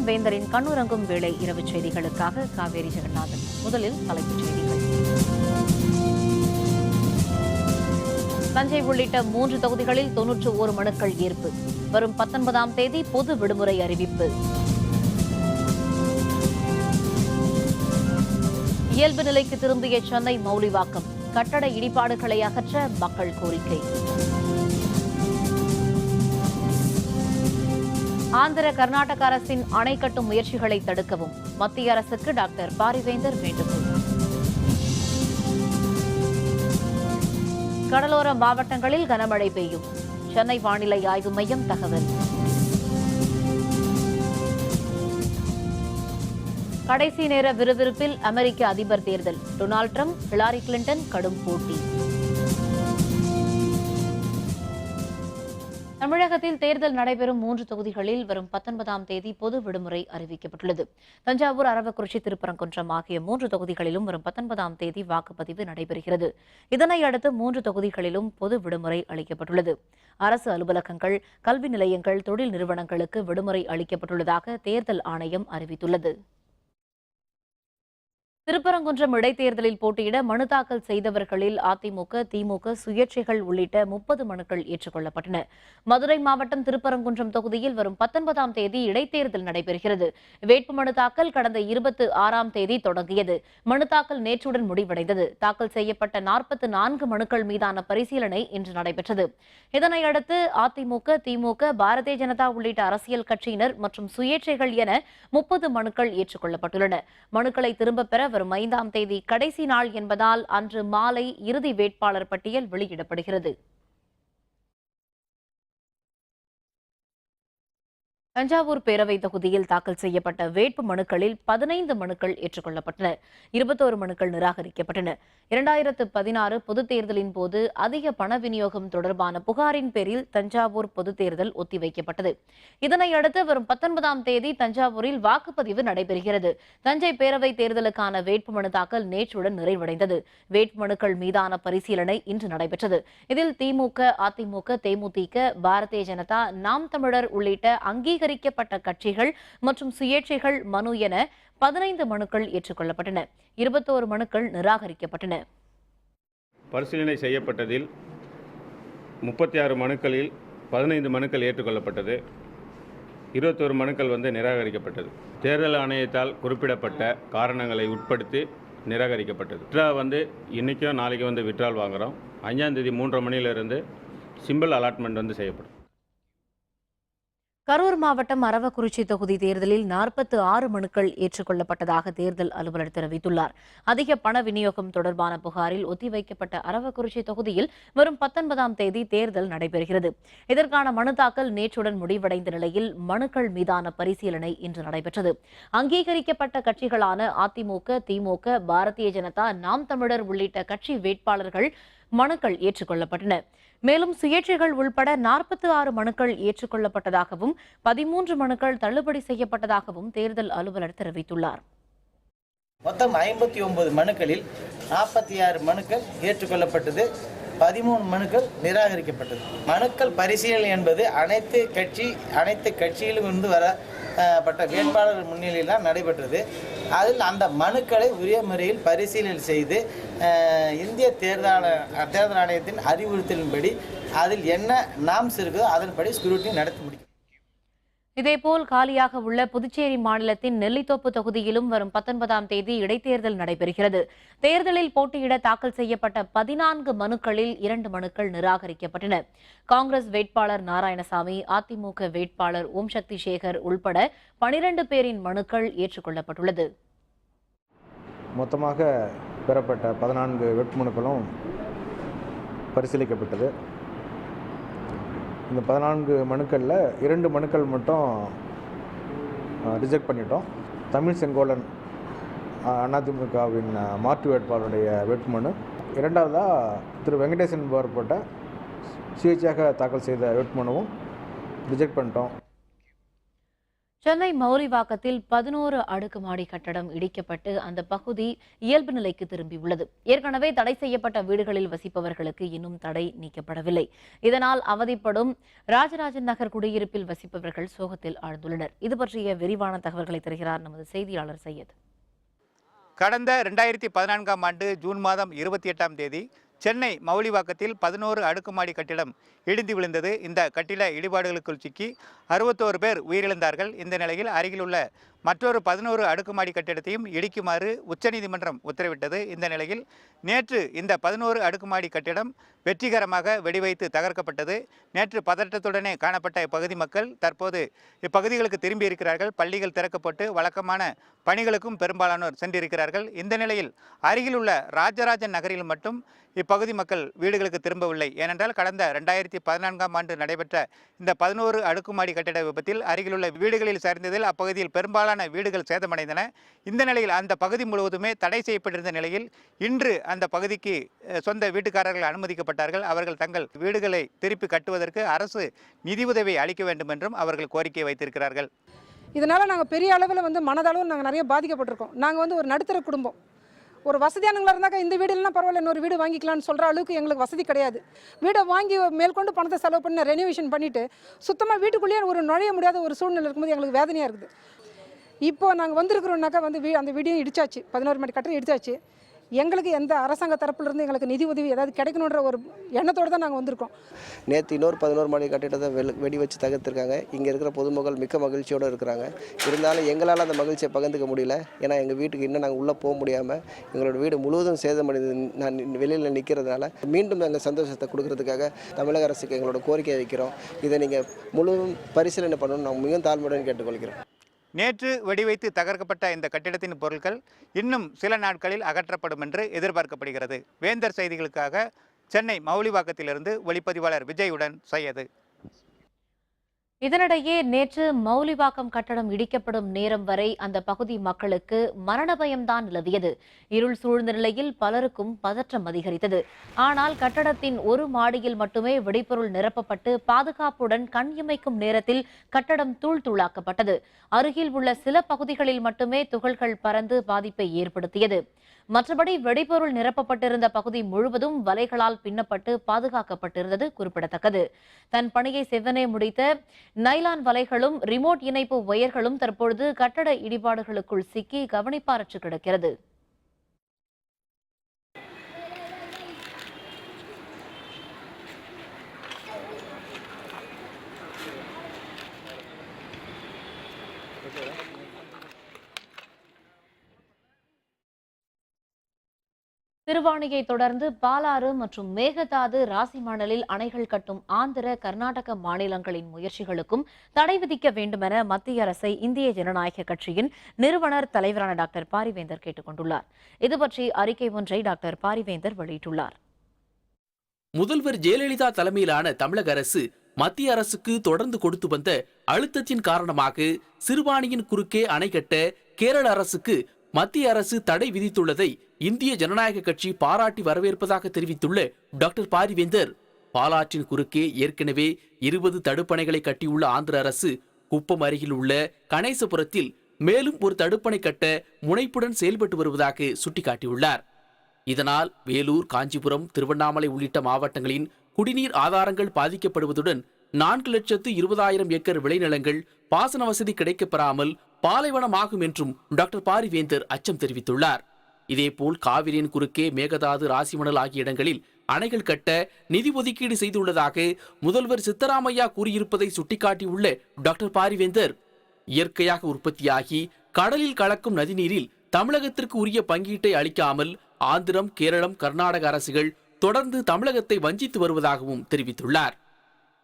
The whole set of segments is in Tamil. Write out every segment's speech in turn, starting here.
வேந்தரின் கண்ணுறங்கும் வேளை இரவு செய்திகளுக்காக காவேரி ஜெகநாதன். முதலில் தலைப்புச் செய்திகள். தஞ்சை உள்ளிட்ட 3 தொகுதிகளில் 91 மனுக்கள் ஏற்பு. வரும் 19ஆம் தேதி பொது விடுமுறை அறிவிப்பு. இயல்பு நிலைக்கு திரும்பிய சென்னை மௌலிவாக்கம். கட்டட இடிபாடுகளை அகற்ற மக்கள் கோரிக்கை. ஆந்திர கர்நாடக அரசின் அணை கட்டும் முயற்சிகளை தடுக்கவும் மத்திய அரசுக்கு டாக்டர் பாரிவேந்தர் வேண்டுகோள். கடலோர மாவட்டங்களில் கனமழை பெய்யும். சென்னை வானிலை ஆய்வு மையம் தகவல். கடைசி நேர விறுவிறுப்பில் அமெரிக்க அதிபர் தேர்தல். டொனால்டு டிரம்ப், ஹிலாரி கிளின்டன் கடும் போட்டி. தமிழகத்தில் தேர்தல் நடைபெறும் 3 தொகுதிகளில் வரும் 19ஆம் தேதி பொது விடுமுறை அறிவிக்கப்பட்டுள்ளது. தஞ்சாவூர், அரவக்குறிச்சி, திருப்பரங்குன்றம் ஆகிய 3 தொகுதிகளிலும் வரும் 19ஆம் தேதி வாக்குப்பதிவு நடைபெறுகிறது. இதனையடுத்து 3 தொகுதிகளிலும் பொது விடுமுறை அளிக்கப்பட்டுள்ளது. அரசு அலுவலகங்கள், கல்வி நிலையங்கள், தொழில் நிறுவனங்களுக்கு விடுமுறை அளிக்கப்பட்டுள்ளதாக தேர்தல் ஆணையம் அறிவித்துள்ளது. திருப்பரங்குன்றம் இடைத்தேர்தலில் போட்டியிட மனு தாக்கல் செய்தவர்களில் அதிமுக, திமுக, சுயேட்சைகள் உள்ளிட்ட 30 மனுக்கள் ஏற்றுக்கொள்ளப்பட்டன. மதுரை மாவட்டம் திருப்பரங்குன்றம் தொகுதியில் வரும் 19ஆம் தேதி இடைத்தேர்தல் நடைபெறுகிறது. வேட்புமனு தாக்கல் கடந்த 26ஆம் தேதி தொடங்கியது. மனு தாக்கல் நேற்றுடன் முடிவடைந்தது. தாக்கல் செய்யப்பட்ட 44 மனுக்கள் மீதான பரிசீலனை இன்று நடைபெற்றது. இதனையடுத்து அதிமுக, திமுக, பாரதிய ஜனதா உள்ளிட்ட அரசியல் கட்சியினர் மற்றும் சுயேட்சைகள் என 30 மனுக்கள் ஏற்றுக்கொள்ளப்பட்டுள்ளன. மனுக்களை திரும்பப் பெற வரும் 5ஆம் தேதி கடைசி நாள் என்பதால் அன்று மாலை இறுதி வேட்பாளர் பட்டியல் வெளியிடப்படுகிறது. தஞ்சாவூர் பேரவை தொகுதியில் தாக்கல் செய்யப்பட்ட வேட்பு மனுக்களில் 15 மனுக்கள் ஏற்றுக்கொள்ளப்பட்டன. 21 மனுக்கள் நிராகரிக்கப்பட்டன. 2016 பொதுத் தேர்தலின் போது அதிக பண விநியோகம் தொடர்பான புகாரின் பேரில் தஞ்சாவூர் பொதுத் தேர்தல் ஒத்திவைக்கப்பட்டது. இதனையடுத்து வரும் 19ஆம் தேதி தஞ்சாவூரில் வாக்குப்பதிவு நடைபெறுகிறது. தஞ்சை பேரவை தேர்தலுக்கான வேட்புமனு தாக்கல் நேற்றுடன் நிறைவடைந்தது. வேட்புமனுக்கள் மீதான பரிசீலனை இன்று நடைபெற்றது. இதில் திமுக, அதிமுக, தேமுதிக, பாரதிய ஜனதா, நாம் தமிழர் உள்ளிட்ட அங்கீகரிக்கப்பட்ட கட்சிகள் மற்றும் சுயேட்சைகள் மனு என 15 மனுக்கள் ஏற்றுக்கொள்ளப்பட்டன. 21 மனுக்கள் நிராகரிக்கப்பட்டன. பரிசீலனை செய்யப்பட்டதில் 36 மனுக்களில் 15 மனுக்கள் ஏற்றுக்கொள்ளப்பட்டது. 21 மனுக்கள் நிராகரிக்கப்பட்டது. தேர்தல் ஆணையத்தால் குறிப்பிடப்பட்ட காரணங்களை உட்படுத்தி நிராகரிக்கப்பட்டது. விட்ரா இன்றைக்கும் நாளைக்கு விட்ரால் வாங்குகிறோம். 5ஆம் தேதி 3:30 மணியிலிருந்து சிம்பிள் அலாட்மெண்ட் செய்யப்படும். கரூர் மாவட்டம் அரவக்குறிச்சி தொகுதி தேர்தலில் 46 மனுக்கள் ஏற்றுக்கொள்ளப்பட்டதாக தேர்தல் அலுவலர் தெரிவித்துள்ளார். அதிக பண விநியோகம் தொடர்பான புகாரில் ஒத்திவைக்கப்பட்ட அரவக்குறிச்சி தொகுதியில் வரும் 19ஆம் தேதி தேர்தல் நடைபெறுகிறது. இதற்கான மனு தாக்கல் நேற்றுடன் முடிவடைந்த நிலையில் மனுக்கள் மீதான பரிசீலனை இன்று நடைபெற்றது. அங்கீகரிக்கப்பட்ட கட்சிகளான அதிமுக, திமுக, பாரதிய ஜனதா, நாம் தமிழர் உள்ளிட்ட கட்சி வேட்பாளர்கள் மனுக்கள் ஏற்றுக்கொள்ளப்பட்டன. மேலும் சுயேட்சைகள் உள்பட 46 மனுக்கள் ஏற்றுக்கொள்ளப்பட்டதாகவும் 13 மனுக்கள் தள்ளுபடி செய்யப்பட்டதாகவும் தேர்தல் அலுவலர் தெரிவித்துள்ளார். மொத்தம் 59 மனுக்களில் 46 மனுக்கள் ஏற்றுக்கொள்ளப்பட்டது, 13 மனுக்கள் நிராகரிக்கப்பட்டது. மனுக்கள் பரிசீலனை என்பது அனைத்து கட்சியிலும் இருந்து வரப்பட்ட வேட்பாளர் முன்னிலையில் தான் நடைபெற்றது. அதில் அந்த மனுக்களை உரிய முறையில் பரிசீலனை செய்து இந்திய தேர்தல் ஆணையத்தின் அறிவுறுத்தலின்படி அதில் என்ன நாம்ஸ் இருக்குதோ அதன்படி ஸ்க்ரூட்டினி நடத்தி முடிக்கும். இதேபோல் காலியாக உள்ள புதுச்சேரி மாநிலத்தின் நெல்லித்தோப்பு தொகுதியிலும் வரும் 19ஆம் தேதி இடைத்தேர்தல் நடைபெறுகிறது. தேர்தலில் போட்டியிட தாக்கல் செய்யப்பட்ட 14 மனுக்களில் 2 மனுக்கள் நிராகரிக்கப்பட்டன. காங்கிரஸ் வேட்பாளர் நாராயணசாமி, அதிமுக வேட்பாளர் ஓம் சக்தி சேகர் உள்பட 12 பேரின் மனுக்கள் ஏற்றுக்கொள்ளப்பட்டுள்ளது. மொத்தமாக பெறப்பட்ட 14 வேட்புமனுக்களும் பரிசீலிக்கப்பட்டது. இந்த 14 மனுக்களில் 2 மனுக்கள் மட்டும் ரிஜெக்ட் பண்ணிட்டோம். தமிழ் செங்கோலன் அதிமுகவின் மாற்று வேட்பாளருடைய வேட்புமனு, இரண்டாவதாக திரு வெங்கடேசன் போட்ட சுயேட்சையாக தாக்கல் செய்த வேட்புமனுவும் ரிஜெக்ட் பண்ணிட்டோம். சென்னை மௌலிவாக்கத்தில் 11 அடுக்குமாடி கட்டடம் இடிக்கப்பட்டு அந்த பகுதி இயல்பு நிலைக்கு திரும்பியுள்ளது. ஏற்கனவே தடை செய்யப்பட்ட வீடுகளில் வசிப்பவர்களுக்கு இன்னும் தடை நீக்கப்படவில்லை. இதனால் அவதிப்படும் ராஜராஜன் நகர் குடியிருப்பில் வசிப்பவர்கள் சோகத்தில் ஆழ்ந்துள்ளனர். இது பற்றிய விரிவான தகவல்களை தருகிறார் நமது செய்தியாளர் சையத். கடந்த 2014ஆம் ஆண்டு ஜூன் மாதம் 28ஆம் தேதி சென்னை மௌலிவாக்கத்தில் 11 அடுக்குமாடி கட்டிடம் இடிந்து விழுந்தது. இந்த கட்டிட இடிபாடுகளுக்குள் சிக்கி 61 பேர் உயிரிழந்தார்கள். இந்த நிலையில் அருகிலுள்ள மற்றொரு 11 அடுக்குமாடி கட்டிடத்தையும் இடிக்குமாறு உச்சநீதிமன்றம் உத்தரவிட்டது. இந்த நிலையில் நேற்று இந்த 11 அடுக்குமாடி கட்டிடம் வெற்றிகரமாக வெடிவைத்து தகர்க்கப்பட்டது. நேற்று பதற்றத்துடனே காணப்பட்ட இப்பகுதி மக்கள் தற்போது இப்பகுதிகளுக்கு திரும்பி இருக்கிறார்கள். பள்ளிகள் திறக்கப்பட்டு வழக்கமான பணிகளுக்கும் பெரும்பாலானோர் சென்றிருக்கிறார்கள். இந்த நிலையில் அருகிலுள்ள ராஜராஜன் நகரில் மட்டும் இப்பகுதி மக்கள் வீடுகளுக்கு திரும்பவில்லை. ஏனென்றால் கடந்த 2014ஆம் ஆண்டு நடைபெற்ற இந்த 11 அடுக்குமாடி கட்டிட விபத்தில் அருகிலுள்ள வீடுகளில் சரிந்ததில் அப்பகுதியில் பெரும்பாலான வீடுகள் சேதமடைந்தன. இந்த நிலையில் அந்த பகுதி முழுவதுமே தடை செய்யப்பட்டிருந்த நிலையில் இன்று அந்த பகுதிக்கு சொந்த வீட்டுக்காரர்கள் அனுமதிக்கப்பட்டார்கள். அவர்கள் தங்கள் வீடுகளை திருப்பி கட்டுவதற்கு அரசு நிதி உதவி அளிக்க வேண்டும் என்றும் அவர்கள் கோரிக்கை வைத்திருக்கிறார்கள். இதனால் நாங்கள் பெரிய அளவில் மனதளவு நாங்கள் நிறைய பாதிக்கப்பட்டிருக்கோம். நாங்கள் ஒரு நடுத்தர குடும்பம், ஒரு வசதியானவங்களாக இருந்தாக்கா இந்த வீடு இல்லைனா பரவாயில்ல, இன்னொரு வீடு வாங்கிக்கலாம்னு சொல்கிற அளவுக்கு எங்களுக்கு வசதி கிடையாது. வீடை வாங்கி மேற்கொண்டு பணத்தை செலவு பண்ணி ரெனோவேஷன் பண்ணிவிட்டு சுத்தமாக வீட்டுக்குள்ளேயே ஒரு நுழைய முடியாத ஒரு சூழ்நிலை இருக்கும்போது எங்களுக்கு வேதனையாக இருக்குது. இப்போது நாங்கள் வந்திருக்கிறோம்னாக்கா அந்த வீடையும் இடிச்சாச்சு, 11 மாடி கட்டடம் இடிச்சாச்சு. எங்களுக்கு எந்த அரசாங்க தரப்பிலிருந்து எங்களுக்கு நிதி உதவி ஏதாவது கிடைக்கணுன்ற ஒரு எண்ணத்தோடு தான் நாங்கள் வந்திருக்கோம். நேற்று இன்னொரு 11 மாடி கட்டிடத்தை வெடி வச்சு தகர்த்துருக்காங்க. இங்கே இருக்கிற பொதுமக்கள் மிக்க மகிழ்ச்சியோடு இருக்கிறாங்க. இருந்தாலும் எங்களால் அந்த மகிழ்ச்சியை பகிர்ந்துக்க முடியல. ஏன்னா எங்கள் வீட்டுக்கு இன்னும் நாங்கள் உள்ளே போக முடியாமல் எங்களோட வீடு முழுவதும் சேதமடைந்து நான் வெளியில் நிற்கிறதுனால மீண்டும் எங்கள் சந்தோஷத்தை கொடுக்கறதுக்காக தமிழக அரசுக்கு எங்களோட கோரிக்கை வைக்கிறோம். இதை நீங்கள் முழுவதும் பரிசீலனை பண்ணணும்னு நாங்கள் மிகவும் தாழ்மையுடன் கேட்டுக்கொள்கிறோம். நேற்று வெடிவைத்து தகர்க்கப்பட்ட இந்த கட்டிடத்தின் பொருட்கள் இன்னும் சில நாட்களில் அகற்றப்படும் என்று எதிர்பார்க்கப்படுகிறது. வேந்தர் செய்திகளுக்காக சென்னை மௌலிவாக்கத்திலிருந்து ஒளிப்பதிவாளர் விஜயுடன் சையது. இதனிடையே நேற்று மௌலிவாக்கம் கட்டடம் இடிக்கப்படும் நேரம் வரை அந்த பகுதி மக்களுக்கு மரண பயம்தான் நிலவியது. இருள் சூழ்ந்த நிலையில் பலருக்கும் பதற்றம் அதிகரித்தது. ஆனால் கட்டடத்தின் ஒரு மாடியில் மட்டுமே வெடிபொருள் நிரப்பப்பட்டு பாதுகாப்புடன் கண் இமைக்கும் நேரத்தில் கட்டடம் தூள் தூளாக்கப்பட்டது. அருகில் உள்ள சில பகுதிகளில் மட்டுமே துகள்கள் பறந்து பாதிப்பை ஏற்படுத்தியது. மற்றபடி வெடிபொருள் நிரப்பப்பட்டிருந்த பகுதி முழுவதும் வலைகளால் பின்னப்பட்டு பாதுகாக்கப்பட்டிருந்தது குறிப்பிடத்தக்கது. தன் பணியை செவ்வனே முடித்த நைலான் வலைகளும் ரிமோட் இணைப்பு ஒயர்களும் தற்பொழுது கட்டட இடிபாடுகளுக்குள் சிக்கி கவனிப்பாரற்று கிடக்கிறது. திருவாணியை தொடர்ந்து பாலாறு மற்றும் மேகதாது ராசிமணலில் அணைகள் கட்டும் ஆந்திர, கர்நாடக மாநிலங்களின் முயற்சிகளுக்கும் தடை விதிக்க வேண்டுமென மத்திய அரசை இந்திய ஜனநாயக கட்சியின் நிறுவனர் தலைவரான டாக்டர் பாரிவேந்தர் கேட்டுக் கொண்டுள்ளார். இதுபற்றி அறிக்கை ஒன்றை டாக்டர் பாரிவேந்தர் வெளியிட்டுள்ளார். முதல்வர் ஜெயலலிதா தலைமையிலான தமிழக அரசு மத்திய அரசுக்கு தொடர்ந்து கொடுத்து வந்த அழுத்தத்தின் காரணமாக சிறுவாணியின் குறுக்கே அணை கட்ட கேரள அரசுக்கு மத்திய அரசு தடை விதித்துள்ளதை இந்திய ஜனநாயக கட்சி பாராட்டி வரவேற்பதாக தெரிவித்துள்ள டாக்டர் பாரிவேந்தர், பாலாற்றின் குறுக்கே ஏற்கனவே 20 தடுப்பணைகளை கட்டியுள்ள ஆந்திர அரசு குப்பம் அருகில் உள்ள கணேசபுரத்தில் மேலும் ஒரு தடுப்பணை கட்ட முனைப்புடன் செயல்பட்டு வருவதாக சுட்டிக்காட்டியுள்ளார். இதனால் வேலூர், காஞ்சிபுரம், திருவண்ணாமலை உள்ளிட்ட மாவட்டங்களின் குடிநீர் ஆதாரங்கள் பாதிக்கப்படுவதுடன் 4,20,000 ஏக்கர் விளைநிலங்கள் பாசன வசதி கிடைக்கப்பெறாமல் பாலைவனமாகும் என்றும் டாக்டர் பாரிவேந்தர் அச்சம் தெரிவித்துள்ளார். இதேபோல் காவிரியின் குறுக்கே மேகதாது, ராசிமணல் ஆகிய இடங்களில் அணைகள் கட்ட நிதி ஒதுக்கீடு செய்துள்ளதாக முதல்வர் சித்தராமையா கூறியிருப்பதை சுட்டிக்காட்டியுள்ள டாக்டர் பாரிவேந்தர், இயற்கையாக உற்பத்தியாகி கடலில் கலக்கும் நதிநீரில் தமிழகத்திற்கு உரிய பங்கீட்டை அளிக்காமல் ஆந்திரம், கேரளம், கர்நாடக அரசுகள் தொடர்ந்து தமிழகத்தை வஞ்சித்து வருவதாகவும் தெரிவித்துள்ளார்.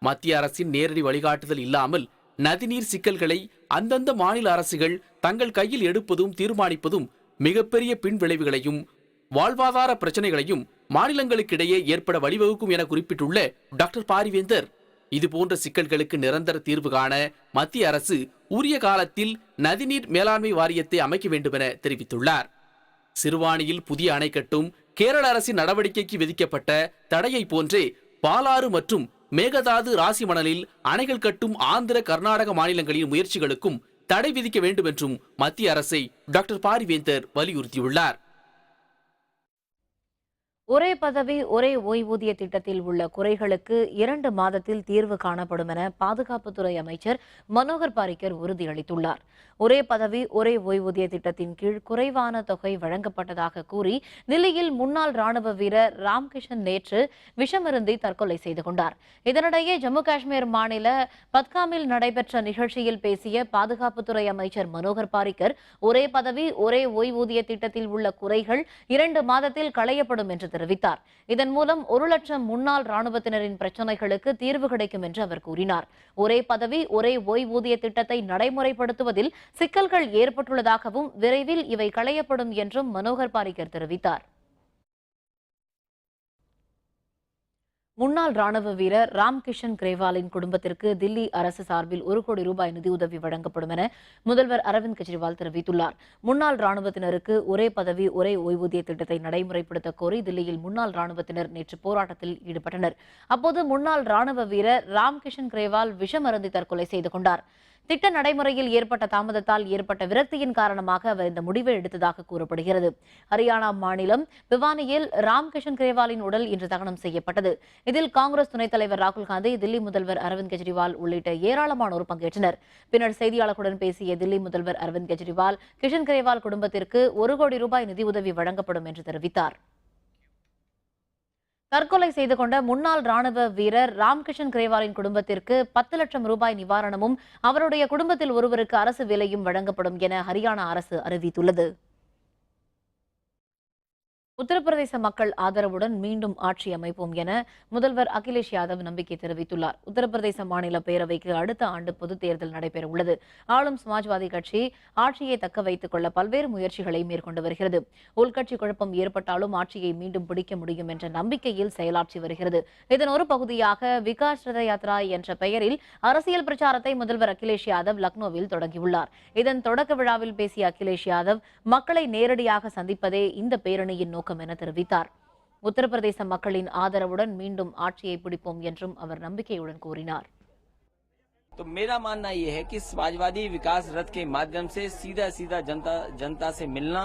மத்திய அரசின் நேரடி வழிகாட்டுதல் இல்லாமல் நதிநீர் சிக்கல்களை அந்தந்த மாநில அரசுகள் தங்கள் கையில் எடுப்பதும் தீர்மானிப்பதும் மிகப்பெரிய பின்விளைவுகளையும் வாழ்வாதார பிரச்சனைகளையும் மாநிலங்களுக்கிடையே ஏற்பட வழிவகுக்கும் என குறிப்பிட்டுள்ள டாக்டர் பாரிவேந்தர், இதுபோன்ற சிக்கல்களுக்கு நிரந்தர தீர்வு காண மத்திய அரசு உரிய காலத்தில் நதிநீர் மேலாண்மை வாரியத்தை அமைக்க வேண்டும் என தெரிவித்துள்ளார். சிறுவாணியில் புதிய அணை கட்டும் கேரள அரசின் நடவடிக்கைக்கு விதிக்கப்பட்ட தடையை போன்றே பாலாறு மற்றும் மேகதாது, ராசிமணலில் அணைகள் கட்டும் ஆந்திர, கர்நாடக மாநிலங்களின் முயற்சிகளுக்கும் தடை விதிக்க வேண்டும் என்றும் மத்திய அரசை டாக்டர் பாரிவேந்தர் வலியுறுத்தியுள்ளார். ஒரே பதவி ஒரே ஓய்வூதிய திட்டத்தில் உள்ள குறைகளுக்கு 2 மாதத்தில் தீர்வு காணப்படும் என பாதுகாப்புத்துறை அமைச்சர் மனோகர் பாரிக்கர் உறுதியளித்துள்ளார். ஒரே பதவி ஒரே ஓய்வூதிய திட்டத்தின் கீழ் குறைவான தொகை வழங்கப்பட்டதாக கூறி தில்லியில் முன்னாள் ராணுவ வீரர் ராம்கிஷன் நேற்று விஷமருந்தி தற்கொலை செய்து கொண்டார். இதனிடையே ஜம்மு காஷ்மீர் மாநில பத்காமில் நடைபெற்ற நிகழ்ச்சியில் பேசிய பாதுகாப்புத்துறை அமைச்சர் மனோகர் பாரிக்கர் ஒரே பதவி ஒரே ஓய்வூதிய திட்டத்தில் உள்ள குறைகள் 2 மாதத்தில் களையப்படும் என்று தெரிவித்தார். இதன் மூலம் 1 லட்சம் முன்னாள் ராணுவத்தினரின் பிரச்சினைகளுக்கு தீர்வு கிடைக்கும் என்று அவர் கூறினார். ஒரே பதவி ஒரே ஓய்வூதிய திட்டத்தை நடைமுறைப்படுத்துவதில் சிக்கல்கள் ஏற்பட்டுள்ளதாகவும் விரைவில் இவை களையப்படும் என்றும் மனோகர் பாரிக்கர் தெரிவித்தார். முன்னாள் ராணுவ வீரர் ராம்கிஷன் கிரேவாலின் குடும்பத்திற்கு தில்லி அரசு சார்பில் 1 கோடி ரூபாய் நிதியுதவி வழங்கப்படும் என முதல்வர் அரவிந்த் கெஜ்ரிவால் தெரிவித்துள்ளார். முன்னாள் ராணுவத்தினருக்கு ஒரே பதவி ஒரே ஓய்வூதிய திட்டத்தை நடைமுறைப்படுத்த கோரி தில்லியில் முன்னாள் ராணுவத்தினர் நேற்று போராட்டத்தில் ஈடுபட்டனர். அப்போது முன்னாள் ராணுவ வீரர் ராம்கிஷன் கிரேவால் விஷமருந்தி தற்கொலை செய்து கொண்டார். திட்ட நடைமுறையில் ஏற்பட்ட தாமதத்தால் ஏற்பட்ட விரக்தியின் காரணமாக அவர் இந்த முடிவை எடுத்ததாக கூறப்படுகிறது. ஹரியானா மாநிலம் பிவானியில் ராம்கிஷன் கிரேவாலின் உடல் இன்று தகனம் செய்யப்பட்டது. இதில் காங்கிரஸ் துணைத் தலைவர் ராகுல் காந்தி, தில்லி முதல்வர் அரவிந்த் கெஜ்ரிவால் உள்ளிட்ட ஏராளமானோர் பங்கேற்றனர். பின்னர் செய்தியாளர்களுடன் பேசிய தில்லி முதல்வர் அரவிந்த் கெஜ்ரிவால் கிஷன் கிரேவால் குடும்பத்திற்கு 1 கோடி ரூபாய் நிதியுதவி வழங்கப்படும் என்று தெரிவித்தார். தற்கொலை செய்து கொண்ட முன்னாள் ராணுவ வீரர் ராம்கிஷன் கிரேவாலின் குடும்பத்திற்கு 10 லட்சம் ரூபாய் நிவாரணமும் அவருடைய குடும்பத்தில் ஒருவருக்கு அரசு வேலையும் வழங்கப்படும் என ஹரியானா அரசு அறிவித்துள்ளது. உத்தரப்பிரதேச மக்கள் ஆதரவுடன் மீண்டும் ஆட்சி அமைப்போம் என முதல்வர் அகிலேஷ் யாதவ் நம்பிக்கை தெரிவித்துள்ளார். உத்தரப்பிரதேச மாநில பேரவைக்கு அடுத்த ஆண்டு பொதுத் தேர்தல் நடைபெற உள்ளது. ஆளும் சமாஜ்வாதி கட்சி ஆட்சியை தக்க வைத்துக் கொள்ள பல்வேறு முயற்சிகளை மேற்கொண்டு வருகிறது. உள்கட்சி குழப்பம் ஏற்பட்டாலும் ஆட்சியை மீண்டும் பிடிக்க முடியும் என்ற நம்பிக்கையில் செயலாற்றி வருகிறது. இதன் ஒரு பகுதியாக விகாஸ் ரத யாத்ரா என்ற பெயரில் அரசியல் பிரச்சாரத்தை முதல்வர் அகிலேஷ் யாதவ் லக்னோவில் தொடங்கியுள்ளார். இதன் தொடக்க விழாவில் பேசிய அகிலேஷ் யாதவ் மக்களை நேரடியாக சந்திப்பதே இந்த பேரணியின் நோக்கம் என தெரிவித்தார். உத்தரப்பிரதேச மக்களின் ஆதரவுடன் மீண்டும் ஆட்சியை பிடிப்போம் என்றும் அவர் நம்பிக்கையுடன் கூறினார். तो मेरा मानना यह है कि समाजवादी विकास रथ के माध्यम से सीधा सीधा जनता से मिलना,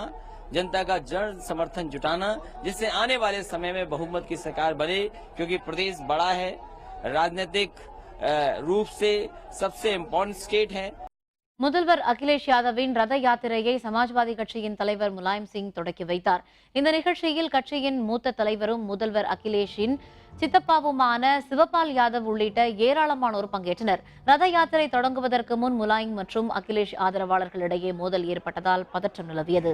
जनता का जन समर्थन जुटाना, जिससे आने वाले समय में बहुमत की सरकार बने, क्योंकि प्रदेश बड़ा है, राजनीतिक रूप से सबसे इम्पोर्टेंट स्टेट है. முதல்வர் அகிலேஷ் யாதவின் ரத யாத்திரையை சமாஜ்வாதி கட்சியின் தலைவர் முலாயம் சிங் தொடக்கி வைத்தார். இந்த நிகழ்ச்சியில் கட்சியின் மூத்த தலைவரும் முதல்வர் அகிலேஷின் சித்தப்பாவுமான சிவபால் யாதவ் உள்ளிட்ட ஏராளமானோர் பங்கேற்றனர். ரத யாத்திரை தொடங்குவதற்கு முன் முலாயம் மற்றும் அகிலேஷ் ஆதரவாளர்களிடையே மோதல் ஏற்பட்டதால் பதற்றம் நிலவியது.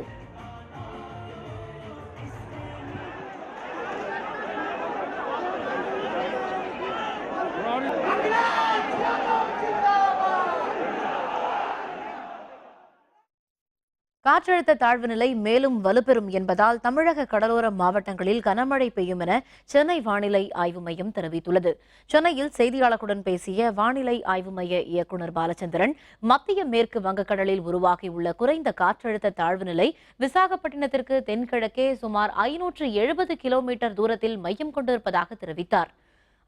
காற்றழுத்த தாழ்வு நிலை மேலும் வலுப்பெறும் என்பதால் தமிழக கடலோர மாவட்டங்களில் கனமழை பெய்யும் என சென்னை வானிலை ஆய்வு மையம் தெரிவித்துள்ளது. சென்னையில் செய்தியாளர்களுடன் பேசிய வானிலை ஆய்வு மைய இயக்குநர் பாலச்சந்திரன், மத்திய மேற்கு வங்கக்கடலில் உருவாகியுள்ள குறைந்த காற்றழுத்த தாழ்வு நிலை விசாகப்பட்டினத்திற்கு தென்கிழக்கே சுமார் 570 கிலோமீட்டர் தூரத்தில் மையம் கொண்டிருப்பதாக தெரிவித்தார்.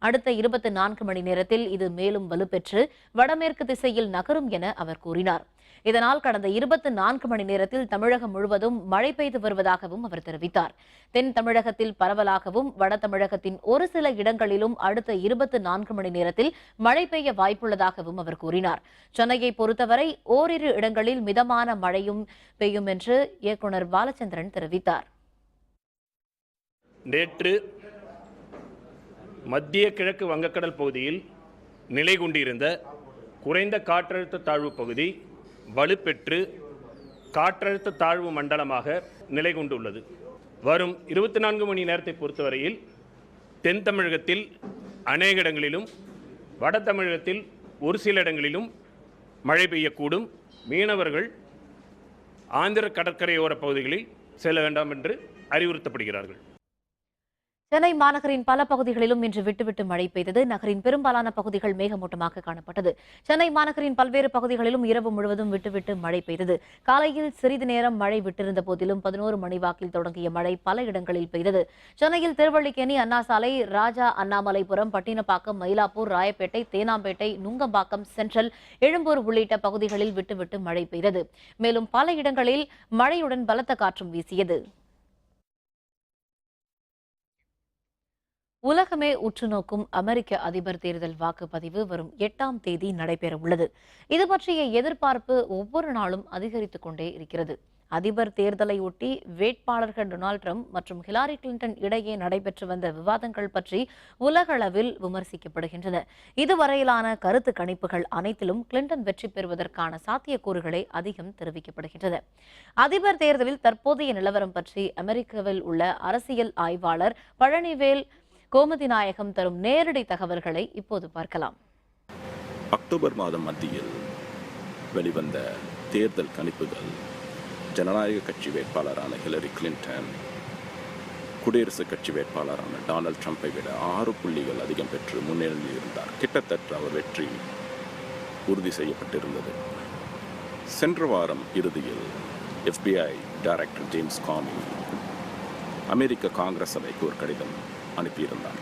அடுத்த 24 மணி நேரத்தில் இது மேலும் வலுப்பெற்று வடமேற்கு திசையில் நகரும் என அவர் கூறினார். இதனால் கடந்த 24 மணி நேரத்தில் தமிழகம் முழுவதும் மழை பெய்து வருவதாகவும் அவர் தெரிவித்தார். தென் தமிழகத்தில் பரவலாகவும் வட தமிழகத்தின் ஒரு சில இடங்களிலும் அடுத்த 24 மணி நேரத்தில் மழை பெய்ய வாய்ப்புள்ளதாகவும் அவர் கூறினார். சென்னையை பொறுத்தவரை ஓரிரு இடங்களில் மிதமான மழையும் பெய்யும் என்று இயக்குநர் பாலச்சந்திரன் தெரிவித்தார். நேற்று மத்திய கிழக்கு வங்கக்கடல் பகுதியில் நிலை கொண்டிருந்த குறைந்த காற்றழுத்த தாழ்வு பகுதி வலுப்பெற்று காற்றழுத்த தாழ்வு மண்டலமாக நிலை கொண்டுள்ளது. வரும் 24 மணி நேரத்தை பொறுத்தவரையில் தென் தமிழகத்தில் அநேக இடங்களிலும் வட தமிழகத்தில் ஒரு சில இடங்களிலும் மழை பெய்யக்கூடும். மீனவர்கள் ஆந்திர கடற்கரையோர பகுதிகளில் செல்ல வேண்டாம் என்று அறிவுறுத்தப்படுகிறார்கள். சென்னை மாநகரின் பல பகுதிகளிலும் இன்று விட்டுவிட்டு மழை பெய்தது. நகரின் பெரும்பாலான பகுதிகள் மேகமூட்டமாக காணப்பட்டது. சென்னை மாநகரின் பல்வேறு பகுதிகளிலும் இரவு முழுவதும் விட்டுவிட்டு மழை பெய்தது. காலையில் சிறிது நேரம் மழை விட்டிருந்த போதிலும் 11 மணி வாக்கில் தொடங்கிய மழை பல இடங்களில் பெய்தது. சென்னையில் திருவல்லிக்கேணி, அண்ணா சாலை, ராஜா அண்ணாமலைபுரம், பட்டினப்பாக்கம், மயிலாப்பூர், ராயப்பேட்டை, தேனாம்பேட்டை, நுங்கம்பாக்கம், சென்ட்ரல், எழும்பூர் உள்ளிட்ட பகுதிகளில் விட்டுவிட்டு மழை பெய்தது. மேலும் பல இடங்களில் மழையுடன் பலத்த காற்றும் வீசியது. உலகமே உற்றுநோக்கும் அமெரிக்க அதிபர் தேர்தல் வாக்குப்பதிவு வரும் 8ஆம் தேதி நடைபெறவுள்ளது. இது பற்றிய எதிர்பார்ப்பு ஒவ்வொரு நாளும் அதிகரித்துக் கொண்டே இருக்கிறது. அதிபர் தேர்தலை ஒட்டி வேட்பாளர்கள் டொனால்டு டிரம்ப் மற்றும் ஹிலாரி கிளின்டன் இடையே நடைபெற்று வந்த விவாதங்கள் பற்றி உலகளவில் விமர்சிக்கப்படுகின்றன. இதுவரையிலான கருத்து கணிப்புகள் அனைத்திலும் கிளின்டன் வெற்றி பெறுவதற்கான சாத்தியக்கூறுகளே அதிகம் தெரிவிக்கப்படுகின்றன. அதிபர் தேர்தலில் தற்போதைய நிலவரம் பற்றி அமெரிக்காவில் உள்ள அரசியல் ஆய்வாளர் பழனிவேல் கோமதிநாயகம் தரும் நேரடி தகவல்களை இப்போது பார்க்கலாம். அக்டோபர் மாதம் மத்தியில் வெளிவந்த தேர்தல் கணிப்புகள் ஜனநாயக கட்சி வேட்பாளரான ஹிலரி கிளின்டன் குடியரசுக் கட்சி வேட்பாளரான டொனால்டு ட்ரம்பை விட 6 புள்ளிகள் அதிகம் பெற்று முன்னேறியிருந்தார். கிட்டத்தட்ட அவர் வெற்றி உறுதி செய்யப்பட்டிருந்தது. சென்ற வாரம் இறுதியில் FBI டைரக்டர் ஜேம்ஸ் காமி அமெரிக்க காங்கிரஸ் சபைக்கு ஒரு கடிதம் அனுப்பியிருந்தார்.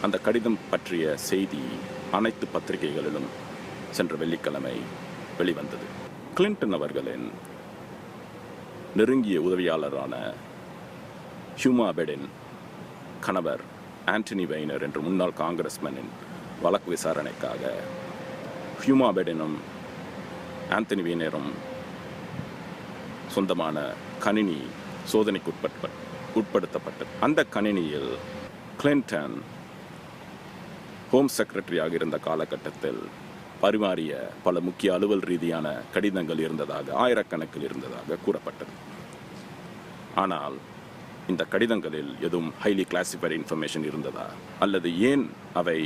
அந்த கடிதம் பற்றிய செய்தி அனைத்து பத்திரிகைகளிலும் சென்ற வெள்ளிக்கிழமை வெளிவந்தது. கிளின்டன் அவர்களின் நெருங்கிய உதவியாளரான ஹியூமா பெடென் கணவர் ஆண்டனி வெய்னர் என்ற முன்னாள் காங்கிரஸ்மேனின் வழக்கு விசாரணைக்காக ஹியூமா பெடெனும் ஆண்டனி வெய்னரும் சொந்தமான கணினி சோதனைக்கு உட்படுத்தப்பட்டது. அந்த கணினியில் கிளின்டன் ஹோம் செக்ரட்டரியாக இருந்த காலகட்டத்தில் பரிமாறிய பல முக்கிய அலுவல் ரீதியான கடிதங்கள் இருந்ததாக, ஆயிரக்கணக்கில் இருந்ததாக கூறப்பட்டது. ஆனால் இந்த கடிதங்களில் எதுவும் ஹைலி கிளாசிஃபைட் இன்ஃபர்மேஷன் இருந்ததா அல்லது ஏன் அவை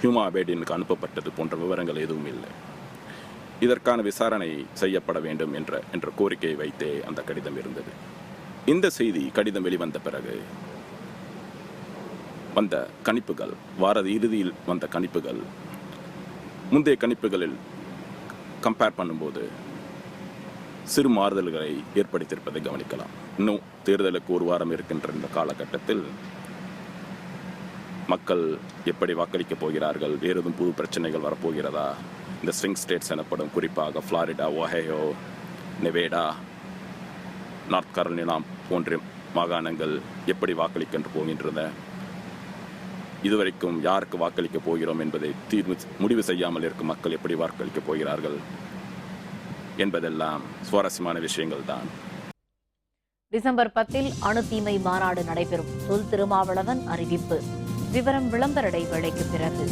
ஹியூமா பெடெனுக்கு அனுப்பப்பட்டது போன்ற விவரங்கள் எதுவும் இல்லை. இதற்கான விசாரணை செய்யப்பட வேண்டும் என்ற கோரிக்கையை வைத்தே அந்த கடிதம் இருந்தது. இந்த செய்தி கடிதம் வெளிவந்த பிறகு வந்த கணிப்புகள், வார இறுதியில் வந்த கணிப்புகள் முந்தைய கணிப்புகளில் கம்பேர் பண்ணும்போது சிறு மாறுதல்களை ஏற்படுத்தியிருப்பதை கவனிக்கலாம். இன்னும் தேர்தலுக்கு ஒரு வாரம் இருக்கின்ற இந்த காலகட்டத்தில் மக்கள் எப்படி வாக்களிக்கப் போகிறார்கள், வேறு எதுவும் புது பிரச்சனைகள் வரப்போகிறதா, இந்த ஸ்விங் ஸ்டேட்ஸ் எனப்படும் குறிப்பாக Florida, Ohio, Nevada, North Carolina போன்ற மாகாணங்கள் எப்படி வாக்களிக்க போகின்றன, இதுவரைக்கும் யாருக்கு வாக்களிக்கப் போகிறோம் என்பதை முடிவு செய்யாமல் இருக்கும் மக்கள் எப்படி வாக்களிக்கப் போகிறார்கள் என்பதெல்லாம் சுவாரஸ்யமான விஷயங்கள் தான். டிசம்பர் 10 அணு தீமை மாநாடு நடைபெறும். தொல் திருமாவளவன் அறிவிப்பு. விவரம் விளம்பர இடைவேளைக்கு பிறகு.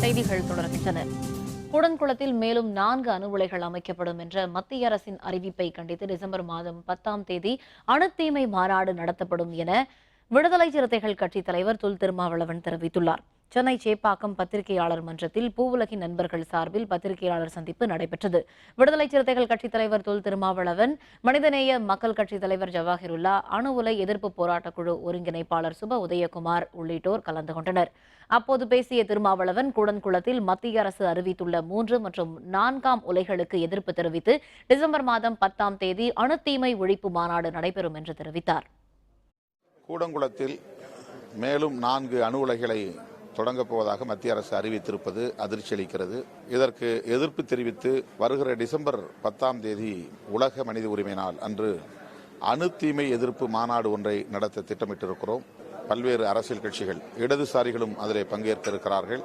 செய்திகள் தொடர்கின்றன. கூடன்குளத்தில் மேலும் 4 அணு உலைகள் அமைக்கப்படும் என்ற மத்திய அரசின் அறிவிப்பை கண்டித்து டிசம்பர் மாதம் 10ஆம் தேதி அணு தீமை மாநாடு நடத்தப்படும் என விடுதலை சிறுத்தைகள் கட்சி தலைவர் தொல் திருமாவளவன் தெரிவித்துள்ளார். சென்னை சேப்பாக்கம் பத்திரிகையாளர் மன்றத்தில் பூவுலகின் நண்பர்கள் சார்பில் பத்திரிகையாளர் சந்திப்பு நடைபெற்றது. விடுதலை சிறுத்தைகள் கட்சித் தலைவர் தொல் திருமாவளவன், மனிதநேய மக்கள் கட்சித் தலைவர் ஜவாஹிருல்லா, அணு உலை எதிர்ப்பு போராட்டக்குழு ஒருங்கிணைப்பாளர் சுப உதயகுமார் உள்ளிட்டோர் கலந்து கொண்டனர். அப்போது பேசிய திருமாவளவன், கூடன்குளத்தில் மத்திய அரசு அறிவித்துள்ள 3 மற்றும் 4ஆம் உலைகளுக்கு எதிர்ப்பு தெரிவித்து டிசம்பர் மாதம் 10ஆம் தேதி அணு தீமை ஒழிப்பு மாநாடு நடைபெறும் என்று தெரிவித்தார். கூடன்குளத்தில் மேலும் 4 அணு உலைகளை தொடங்கப் போவதாக மத்திய அரசு அறிவித்திருப்பது அதிர்ச்சி அளிக்கிறது. இதற்கு எதிர்ப்பு தெரிவித்து வருகிற டிசம்பர் 10ஆம் தேதி உலக மனித உரிமை நாள் அன்று அணு தீமை எதிர்ப்பு மாநாடு ஒன்றை நடத்த திட்டமிட்டிருக்கிறோம். பல்வேறு அரசியல் கட்சிகள், இடதுசாரிகளும் அதிலே பங்கேற்க இருக்கிறார்கள்.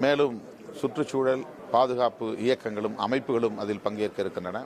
மேலும் சுற்றுச்சூழல் பாதுகாப்பு இயக்கங்களும் அமைப்புகளும் அதில் பங்கேற்க இருக்கின்றன.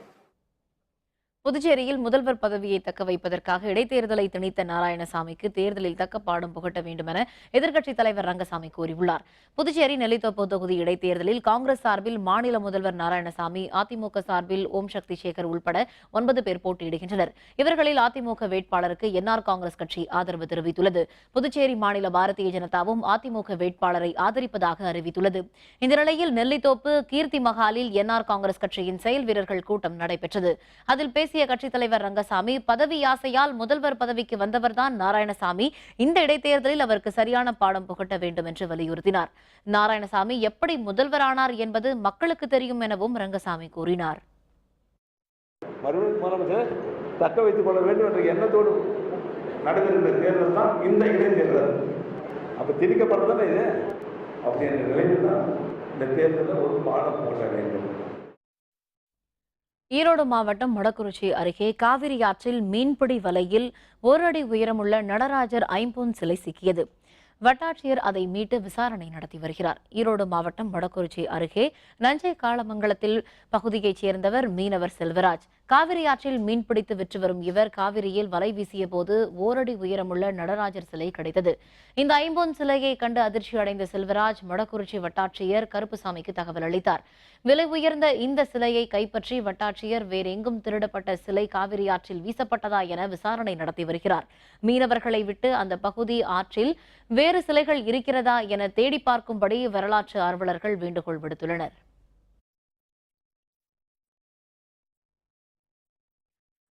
புதுச்சேரியில் முதல்வர் பதவியை தக்க வைப்பதற்காக இடைத்தேர்தலை திணித்த நாராயணசாமிக்கு தேர்தலில் தக்க பாடம் புகட்ட வேண்டும் என எதிர்க்கட்சித் தலைவர் ரங்கசாமி கூறியுள்ளார். புதுச்சேரி நெல்லித்தோப்பு தொகுதி இடைத்தேர்தலில் காங்கிரஸ் சார்பில் மாநில முதல்வர் நாராயணசாமி, அதிமுக சார்பில் ஓம் சக்தி சேகர் உள்பட 9 பேர் போட்டியிடுகின்றனர். இவர்களில் அதிமுக வேட்பாளருக்கு என்ஆர் காங்கிரஸ் கட்சி ஆதரவு தெரிவித்துள்ளது. புதுச்சேரி மாநில பாரதிய ஜனதாவும் அதிமுக வேட்பாளரை ஆதரிப்பதாக அறிவித்துள்ளது. இந்த நிலையில் நெல்லித்தோப்பு கீர்த்தி மகாலில் என்ஆர் காங்கிரஸ் கட்சியின் செயல் வீரர்கள் கூட்டம் நடைபெற்றது. அதில் பேசிய கட்சித் தலைவர் ரங்கசாமி, பதவி ஆசையால் முதல்வர் பதவிக்கு வந்தவர்தான் நாராயணசாமி, இந்த இடைத்தேர்தலில் அவருக்கு சரியான பாடம் புகட்ட வேண்டும் என்று வலியுறுத்தினார். நாராயணசாமி எப்படி முதல்வரானார் என்பது மக்களுக்கு தெரியும் எனவும் ரங்கசாமி கூறினார். முதலமைச்சர் தக்க வைத்துக் கொள்ள வேண்டும் என்ற எண்ணத்தோடு நடைபெறுகிற தேர்தல் தான் இந்த இடைத்தேர்தல். அப்ப திணிக்கப்பட்டதானே இது. அப்படி என்ற நிலையில் தான் இந்த தேர்தலில் ஒரு பாடம் போட வேண்டும். ஈரோடு மாவட்டம் மொடக்குறிச்சி அருகே காவிரி ஆற்றில் மீன்பிடி வலையில் 1 அடி உயரமுள்ள நடராஜர் ஐம்பொன் சிலை சிக்கியது. வட்டாட்சியர் அதை மீட்டு விசாரணை நடத்தி வருகிறார். ஈரோடு மாவட்டம் மொடக்குறிச்சி அருகே நஞ்சை காலமங்கலத்தில் பகுதியைச் சேர்ந்தவர் மீனவர் செல்வராஜ். காவிரி ஆற்றில் மீன்பிடித்து விற்று வரும் இவர் காவிரியில் வலை வீசிய போது 1 அடி உயரமுள்ள நடராஜர் சிலை கிடைத்தது. இந்த ஐம்பொன் சிலையை கண்டு அதிர்ச்சி அடைந்த செல்வராஜ் மொடக்குறிச்சி வட்டாட்சியர் கருப்புசாமிக்கு தகவல் அளித்தார். விலை உயர்ந்த இந்த சிலையை கைப்பற்றி வட்டாட்சியர் வேறெங்கும் திருடப்பட்ட சிலை காவிரி ஆற்றில் வீசப்பட்டதா என விசாரணை நடத்தி வருகிறார். மீனவர்களை விட்டு அந்த பகுதி ஆற்றில் வேறு சிலைகள் இருக்கிறதா என தேடி பார்க்கும்படி வரலாற்று ஆர்வலர்கள் வேண்டுகோள் விடுத்துள்ளனர்.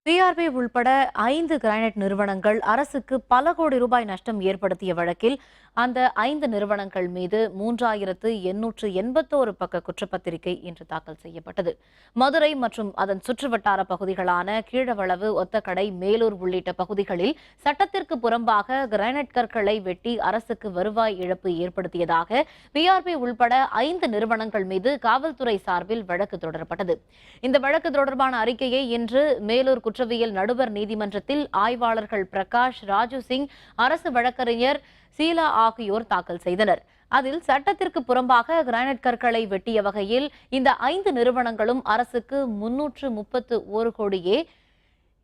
பிஆர்பி உள்பட 5 கிரானைட் நிறுவனங்கள் அரசுக்கு பல கோடி ரூபாய் நஷ்டம் ஏற்படுத்திய வழக்கில் அந்த 5 நிறுவனங்கள் மீது 3881 பக்க குற்றப்பத்திரிகை இன்று தாக்கல் செய்யப்பட்டது. மதுரை மற்றும் அதன் சுற்றுவட்டார பகுதிகளான கீழவளவு, ஒத்தக்கடை, மேலூர் உள்ளிட்ட பகுதிகளில் சட்டத்திற்கு புறம்பாக கிரானைட் கற்களை வெட்டி அரசுக்கு வருவாய் இழப்பு ஏற்படுத்தியதாக பிஆர்பி உள்பட 5 நிறுவனங்கள் மீது காவல்துறை சார்பில் வழக்கு தொடரப்பட்டது. இந்த வழக்கு தொடர்பான அறிக்கையை இன்று மேலூர் குற்றவியல் நடுவர் நீதிமன்றத்தில் ஆய்வாளர்கள் பிரகாஷ், ராஜு சிங், அரசு வழக்கறிஞர் சீலா ஆகியோர் தாக்கல் செய்தனர். அதில் சட்டத்திற்கு புறம்பாக கிரானைட் கற்களை வெட்டிய வகையில் இந்த 5 நிறுவனங்களும் அரசுக்கு 331 கோடியே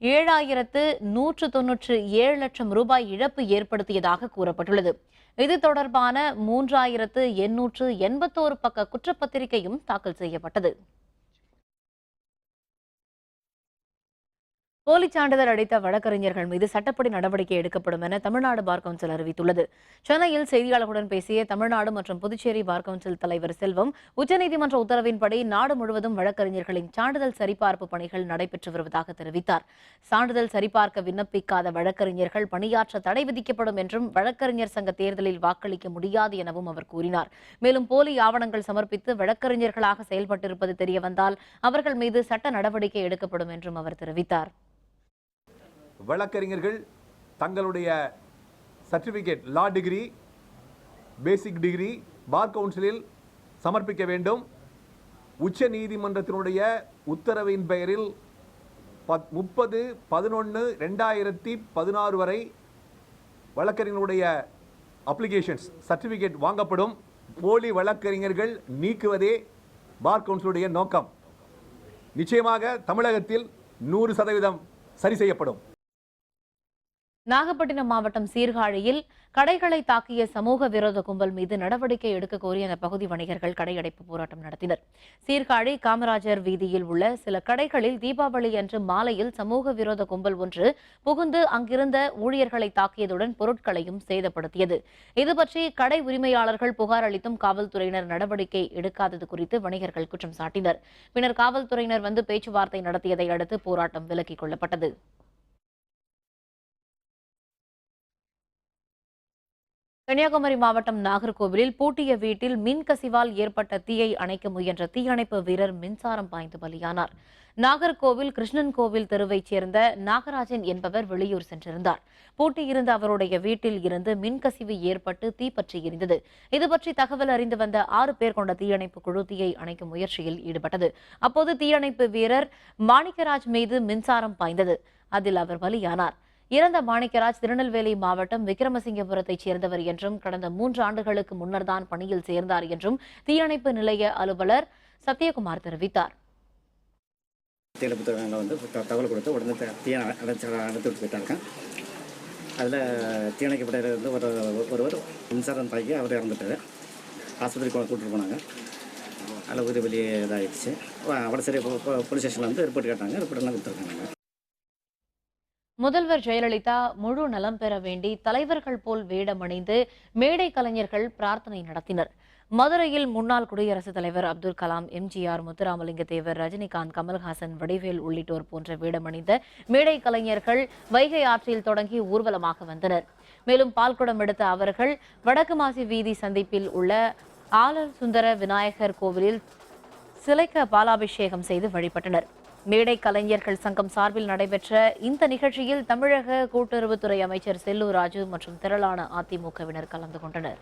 7,197 லட்சம் ரூபாய் இழப்பு ஏற்படுத்தியதாக கூறப்பட்டுள்ளது. இது தொடர்பான 3,881 பக்க குற்றப்பத்திரிகையும் தாக்கல் செய்யப்பட்டது. போலி சான்றிதழ் அளித்த வழக்கறிஞர்கள் மீது சட்டப்படி நடவடிக்கை எடுக்கப்படும் என தமிழ்நாடு பார் கவுன்சில் அறிவித்துள்ளது. சென்னையில் செய்தியாளர்களுடன் பேசிய தமிழ்நாடு மற்றும் புதுச்சேரி பார் கவுன்சில் தலைவர் செல்வம், உச்சநீதிமன்ற உத்தரவின்படி நாடு முழுவதும் வழக்கறிஞர்களின் சான்றிதழ் சரிபார்ப்பு பணிகள் நடைபெற்று வருவதாக தெரிவித்தார். சான்றிதழ் சரிபார்க்க விண்ணப்பிக்காத வழக்கறிஞர்கள் பணியாற்ற தடை விதிக்கப்படும் என்றும், வழக்கறிஞர் சங்க தேர்தலில் வாக்களிக்க முடியாது எனவும் அவர் கூறினார். மேலும் போலி ஆவணங்கள் சமர்ப்பித்து வழக்கறிஞர்களாக செயல்பட்டிருப்பது தெரியவந்தால் அவர்கள் மீது சட்ட நடவடிக்கை எடுக்கப்படும் என்றும் அவர் தெரிவித்தார். வழக்கறிஞர்கள் தங்களுடைய certificate, law degree, basic degree bar கவுன்சிலில் சமர்ப்பிக்க வேண்டும். உச்ச நீதிமன்றத்தினுடைய உத்தரவின் பெயரில் 30/11/2016 வரை வழக்கறிஞர்களுடைய அப்ளிகேஷன்ஸ், சர்டிஃபிகேட் வாங்கப்படும். போலி வழக்கறிஞர்கள் நீக்குவதே பார் கவுன்சிலுடைய நோக்கம். நிச்சயமாக தமிழகத்தில் 100% சரி செய்யப்படும். நாகப்பட்டினம் மாவட்டம் சீர்காழியில் கடைகளை தாக்கிய சமூக விரோத கும்பல் மீது நடவடிக்கை எடுக்க கோரி அந்த பகுதி வணிகர்கள் கடையடைப்பு போராட்டம் நடத்தினர். சீர்காழி காமராஜர் வீதியில் உள்ள சில கடைகளில் தீபாவளி அன்று மாலையில் சமூக விரோத கும்பல் ஒன்று புகுந்து அங்கிருந்த ஊழியர்களை தாக்கியதுடன் பொருட்களையும் சேதப்படுத்தியது. இதுபற்றி கடை உரிமையாளர்கள் புகார் அளித்தும் காவல்துறையினர் நடவடிக்கை எடுக்காதது குறித்து வணிகர்கள் குற்றம் சாட்டினர். பின்னர் காவல்துறையினர் வந்து பேச்சுவார்த்தை நடத்தியதை அடுத்து போராட்டம் விலக்கிக் கொள்ளப்பட்டது. கன்னியாகுமரி மாவட்டம் நாகர்கோவிலில் பூட்டிய வீட்டில் மின்கசிவால் ஏற்பட்ட தீயை அணைக்க முயன்ற தீயணைப்பு வீரர் மின்சாரம் பாய்ந்து பலியானார். நாகர்கோவில் கிருஷ்ணன் கோவில் தெருவைச் சேர்ந்த நாகராஜன் என்பவர் வெளியூர் சென்றிருந்தார். பூட்டியிருந்த அவருடைய வீட்டில் இருந்து மின்கசிவு ஏற்பட்டு தீப்பற்றி எரிந்தது. இதுபற்றி தகவல் அறிந்து வந்த 6 பேர் கொண்ட தீயணைப்பு குழு தீயை அணைக்கும் முயற்சியில் ஈடுபட்டது. அப்போது தீயணைப்பு வீரர் மாணிக்கராஜ் மீது மின்சாரம் பாய்ந்தது. அதில் அவர் பலியானார். இறந்த மாணிக்கராஜ் திருநெல்வேலி மாவட்டம் விக்ரமசிங்கபுரத்தைச் சேர்ந்தவர் என்றும், கடந்த 3 ஆண்டுகளுக்கு முன்னர்தான் பணியில் சேர்ந்தார் என்றும் தீயணைப்பு நிலைய அலுவலர் சத்யகுமார் தெரிவித்தார். தீயணைப்பு துறையினர் வந்து தகவல் கொடுத்து உடனே தீயை அணைத்து விட்டு போயிட்டாங்க. அதில் தீயணைக்கப்பட்ட வந்து ஒருவர் மின்சாரம் தாக்கி அவர் இறந்துட்டார். ஆஸ்பத்திரிக்கு கூப்பிட்டு போனாங்க. அதில் உயிர் வெளியே இதாகிடுச்சு. வடசேரி போலீஸ் ஸ்டேஷனில் வந்து ரிப்போர்ட் கேட்டாங்க. ரிப்போர்ட்டெல்லாம் கொடுத்துருக்காங்க. முதல்வர் ஜெயலலிதா முழு நலம் பெற வேண்டி தலைவர்கள் போல் வேடமணிந்து மேடை கலைஞர்கள் பிரார்த்தனை நடத்தினர். மதுரையில் முன்னாள் குடியரசுத் தலைவர் அப்துல் கலாம், எம்ஜிஆர், முத்துராமலிங்க தேவர், ரஜினிகாந்த், கமல்ஹாசன், வடிவேல் உள்ளிட்டோர் போன்ற வேடமணிந்த மேடை கலைஞர்கள் வைகை ஆற்றில் தொடங்கி ஊர்வலமாக வந்தனர். மேலும் பால்குடம் எடுத்த அவர்கள் வடக்கு மாசி வீதி சந்திப்பில் உள்ள ஆலர் சுந்தர விநாயகர் கோவிலில் சிலைக்கு பாலாபிஷேகம் செய்து வழிபட்டனர். மேடை கலைஞர்கள் சங்கம் சார்பில் நடைபெற்ற இந்த நிகழ்ச்சியில் தமிழக கூட்டுறவுத்துறை அமைச்சர் செல்லூர் ராஜு மற்றும் திரளான அதிமுகவினர் கலந்து கொண்டனர்.